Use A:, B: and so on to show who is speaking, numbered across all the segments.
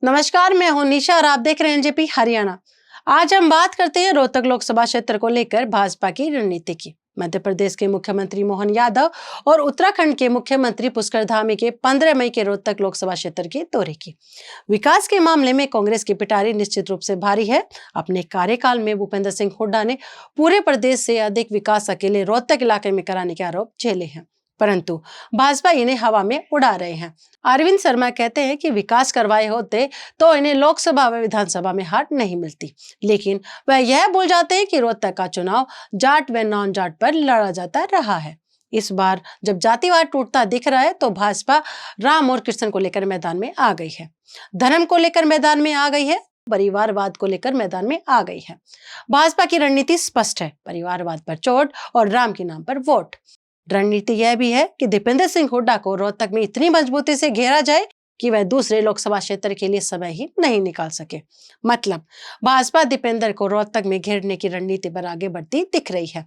A: नमस्कार, मैं हूं निशा और आप देख रहे हैं एनजेपी हरियाणा। आज हम बात करते हैं रोहतक लोकसभा क्षेत्र को लेकर भाजपा की रणनीति की। मध्य प्रदेश के मुख्यमंत्री मोहन यादव और उत्तराखंड के मुख्यमंत्री पुष्कर धामी के 15 मई के रोहतक लोकसभा क्षेत्र के दौरे की। विकास के मामले में कांग्रेस की पिटारी निश्चित रूप से भारी है। अपने कार्यकाल में भूपेंद्र सिंह हुड्डा ने पूरे प्रदेश से अधिक विकास अकेले रोहतक इलाके में कराने के आरोप झेले हैं, परंतु भाजपा इन्हें हवा में उड़ा रहे हैं। अरविंद शर्मा कहते हैं कि विकास करवाए होते तो इन्हें लोकसभा व विधानसभा में हार नहीं मिलती, लेकिन वह यह भूल जाते हैं कि रोहतक का चुनाव जाट व नॉन जाट पर लड़ा जाता रहा है। इस बार जब जातिवाद टूटता दिख रहा है तो भाजपा राम और कृष्ण को लेकर मैदान में आ गई है, धर्म को लेकर मैदान में आ गई है, परिवारवाद को लेकर मैदान में आ गई है। भाजपा की रणनीति स्पष्ट है, परिवारवाद पर चोट और राम के नाम पर वोट। रणनीति यह भी है कि दीपेंद्र सिंह हुड्डा को रोहतक में इतनी मजबूती से घेरा जाए कि वह दूसरे लोकसभा क्षेत्र के लिए समय ही नहीं निकाल सके। मतलब भाजपा दीपेंद्र को रोहतक में घेरने की रणनीति पर आगे बढ़ती दिख रही है।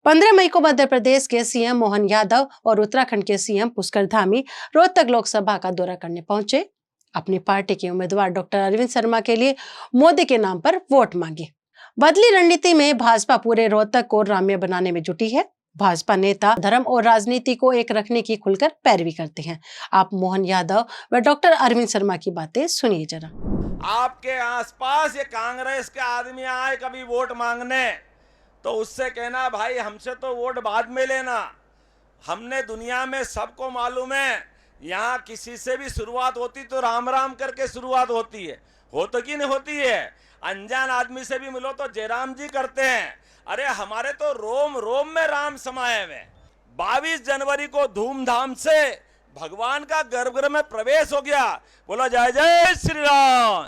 A: 15 मई को मध्य प्रदेश के सीएम मोहन यादव और उत्तराखंड के सीएम पुष्कर धामी रोहतक लोकसभा का दौरा करने पहुंचे। अपनी पार्टी के उम्मीदवार डॉक्टर अरविंद शर्मा के लिए मोदी के नाम पर वोट मांगे। बदली रणनीति में भाजपा पूरे रोहतक को राम्य बनाने में जुटी है। भाजपा नेता धर्म और राजनीति को एक रखने की खुलकर पैरवी करते हैं। आप मोहन यादव व डॉक्टर अरविंद शर्मा की बातें सुनिए जरा।
B: आपके आसपास ये कांग्रेस के आदमी आए कभी वोट मांगने तो उससे कहना भाई हमसे तो वोट बाद में लेना। हमने दुनिया में सबको मालूम है, यहाँ किसी से भी शुरुआत होती तो राम राम करके शुरुआत होती है, हो तो कि नहीं होती है। अनजान आदमी से भी मिलो तो जयराम जी करते हैं। अरे हमारे तो रोम रोम में राम समाये हुए। 22 जनवरी को धूमधाम से भगवान का गर्भगृह में प्रवेश हो गया। बोला जय जय श्री राम।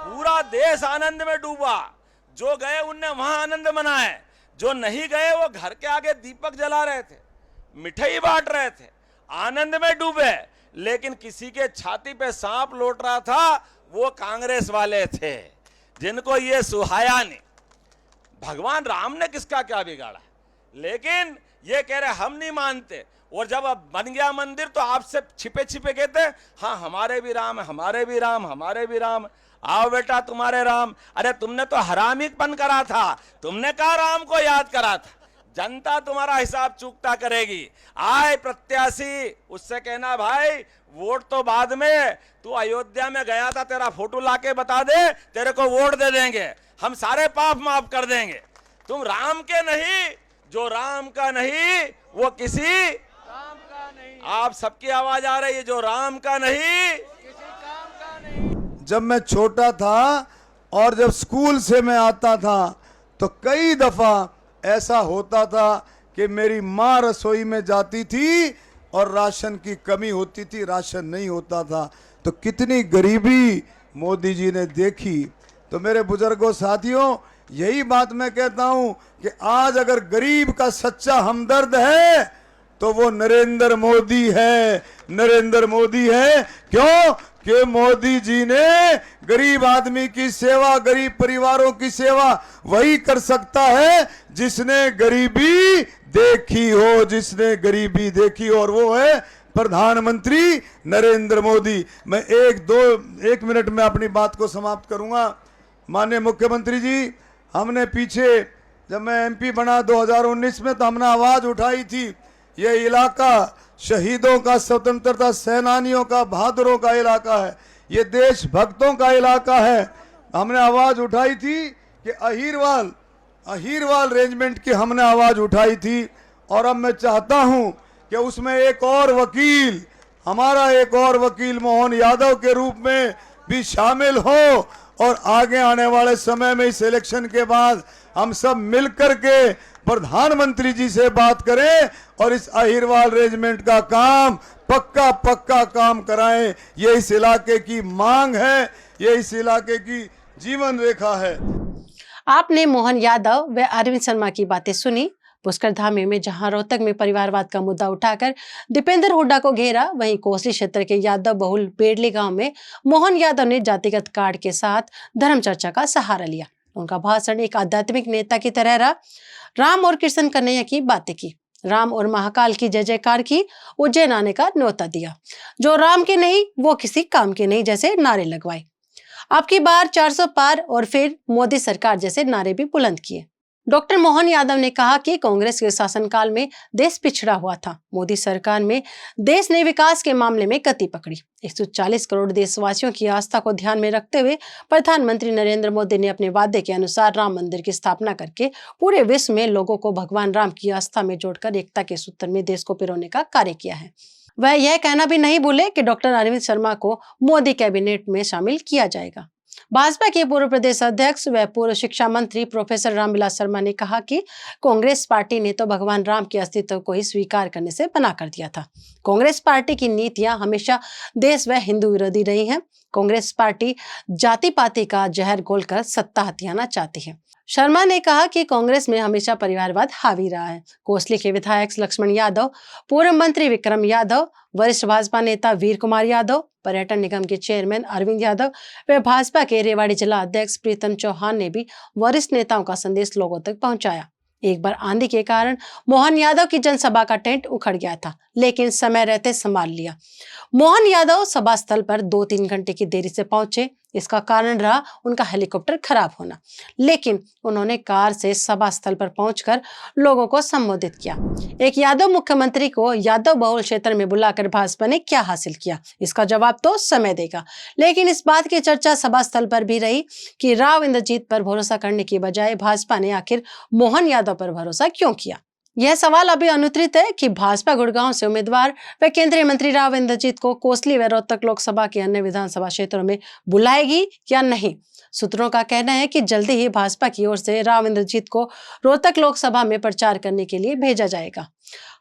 B: पूरा देश आनंद में डूबा। जो गए उनने वहां आनंद मनाए, जो नहीं गए वो घर के आगे दीपक जला रहे थे, मिठाई बांट रहे थे, आनंद में डूबे। लेकिन किसी के छाती पे सांप लौट रहा था, वो कांग्रेस वाले थे जिनको ये सुहाया नहीं। भगवान राम ने किसका क्या बिगाड़ा, लेकिन ये कह रहे हम नहीं मानते। और जब अब बन गया मंदिर तो आपसे छिपे छिपे कहते हाँ हमारे भी राम, हमारे भी राम, हमारे भी राम। आओ बेटा तुम्हारे राम। अरे तुमने तो हरामीपन करा था, तुमने कहा राम को याद करा था। जनता तुम्हारा हिसाब चूकता करेगी। आए प्रत्याशी, उससे कहना भाई वोट तो बाद में, तू अयोध्या में गया था, तेरा फोटो लाके बता दे, तेरे को वोट दे देंगे, हम सारे पाप माफ कर देंगे। तुम राम के नहीं, जो राम का नहीं वो किसी काम का नहीं। आप सबकी आवाज आ रही है, जो राम का नहीं किसी काम का नहीं।
C: जब मैं छोटा था और जब स्कूल से मैं आता था तो कई दफा ऐसा होता था कि मेरी माँ रसोई में जाती थी और राशन की कमी होती थी, राशन नहीं होता था। तो कितनी गरीबी मोदी जी ने देखी। तो मेरे बुजुर्गों साथियों, यही बात मैं कहता हूं कि आज अगर गरीब का सच्चा हमदर्द है तो वो नरेंद्र मोदी है। नरेंद्र मोदी है क्यों? कि मोदी जी ने गरीब आदमी की सेवा, गरीब परिवारों की सेवा वही कर सकता है जिसने गरीबी देखी हो, जिसने गरीबी देखी हो, और वो है प्रधानमंत्री नरेंद्र मोदी। मैं एक मिनट में अपनी बात को समाप्त करूंगा। माननीय मुख्यमंत्री जी, हमने पीछे जब मैं एमपी बना 2019 में तो हमने आवाज उठाई थी, ये इलाका शहीदों का, स्वतंत्रता सेनानियों का, बहादुरों का इलाका है, ये देशभक्तों का इलाका है। हमने आवाज उठाई थी कि अहीरवाल रेजिमेंट की हमने आवाज उठाई थी। और अब मैं चाहता हूं कि उसमें एक और वकील, हमारा एक और वकील मोहन यादव के रूप में भी शामिल हो, और आगे आने वाले समय में इस इलेक्शन के बाद हम सब मिलकर के प्रधानमंत्री जी से बात करें और इस अहीरवाल रेजिमेंट का काम पक्का काम कराएं। ये इस इलाके की मांग है, ये इस इलाके की जीवन रेखा है।
A: आपने मोहन यादव व अरविंद शर्मा की बातें सुनी। पुष्कर धामी में जहां रोहतक में परिवारवाद का मुद्दा उठाकर दीपेंद्र हुड्डा को घेरा, वहीं कोसली क्षेत्र के यादव बहुल बेडली गांव में मोहन यादव ने जातिगत कार्ड के साथ धर्म चर्चा का सहारा लिया। उनका भाषण एक आध्यात्मिक नेता की तरह रहा। राम और कृष्ण कन्हैया की बातें की। राम और महाकाल की जय जयकार की, उज्जैन आने का न्योता दिया। जो राम के नहीं वो किसी काम के नहीं जैसे नारे लगवाए। आपकी बार 400 पार और फिर मोदी सरकार जैसे नारे भी बुलंद किए। डॉक्टर मोहन यादव ने कहा कि कांग्रेस के शासनकाल में देश पिछड़ा हुआ था। मोदी सरकार में देश ने विकास के मामले में गति पकड़ी। 140 करोड़ देशवासियों की आस्था को ध्यान में रखते हुए प्रधानमंत्री नरेंद्र मोदी ने अपने वादे के अनुसार राम मंदिर की स्थापना करके पूरे विश्व में लोगों को भगवान राम की आस्था में जोड़कर एकता के सूत्र में देश को पिरोने का कार्य किया है। वह यह कहना भी नहीं भूले कि डॉक्टर अरविंद शर्मा को मोदी कैबिनेट में शामिल किया जाएगा। भाजपा के पूर्व प्रदेश अध्यक्ष व पूर्व शिक्षा मंत्री प्रोफेसर रामविलास शर्मा ने कहा कि कांग्रेस पार्टी ने तो भगवान राम के अस्तित्व को ही स्वीकार करने से मना कर दिया था। कांग्रेस पार्टी की नीतियां हमेशा देश व हिंदू विरोधी रही हैं। कांग्रेस पार्टी जाति पाति का जहर घोलकर सत्ता हथियाना चाहती है। शर्मा ने कहा कि कांग्रेस में हमेशा परिवारवाद हावी रहा है। कोसली के विधायक लक्ष्मण यादव, पूर्व मंत्री विक्रम यादव, वरिष्ठ भाजपा नेता वीर कुमार यादव, पर्यटन निगम के चेयरमैन अरविंद यादव व भाजपा के रेवाड़ी जिला अध्यक्ष प्रीतम चौहान ने भी वरिष्ठ नेताओं का संदेश लोगों तक पहुंचाया। एक बार आंधी के कारण मोहन यादव की जनसभा का टेंट उखड़ गया था, लेकिन समय रहते संभाल लिया। मोहन यादव सभा स्थल पर 2-3 घंटे की देरी से पहुंचे। इसका कारण रहा उनका हेलीकॉप्टर खराब होना, लेकिन उन्होंने कार से सभा स्थल पर पहुंचकर लोगों को संबोधित किया। एक यादव मुख्यमंत्री को यादव बहुल क्षेत्र में बुलाकर भाजपा ने क्या हासिल किया, इसका जवाब तो समय देगा। लेकिन इस बात की चर्चा सभा स्थल पर भी रही कि राव इंद्रजीत पर भरोसा करने की बजाय भाजपा ने आखिर मोहन यादव पर भरोसा क्यों किया। यह सवाल अभी अनुत्तरित है कि भाजपा गुड़गांव से उम्मीदवार व केंद्रीय मंत्री राव इंद्रजीत को कोसली व रोहतक लोकसभा के अन्य विधानसभा क्षेत्रों में बुलाएगी या नहीं। सूत्रों का कहना है कि जल्दी ही भाजपा की ओर से राव इंद्रजीत को रोहतक लोकसभा में प्रचार करने के लिए भेजा जाएगा।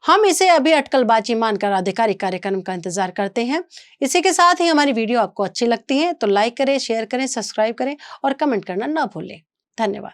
A: हम इसे अभी अटकलबाजी मानकर आधिकारिक कार्यक्रम का इंतजार करते हैं। इसी के साथ ही हमारी वीडियो आपको अच्छी लगती है तो लाइक करें, शेयर करें, सब्सक्राइब करें और कमेंट करना न भूलें। धन्यवाद।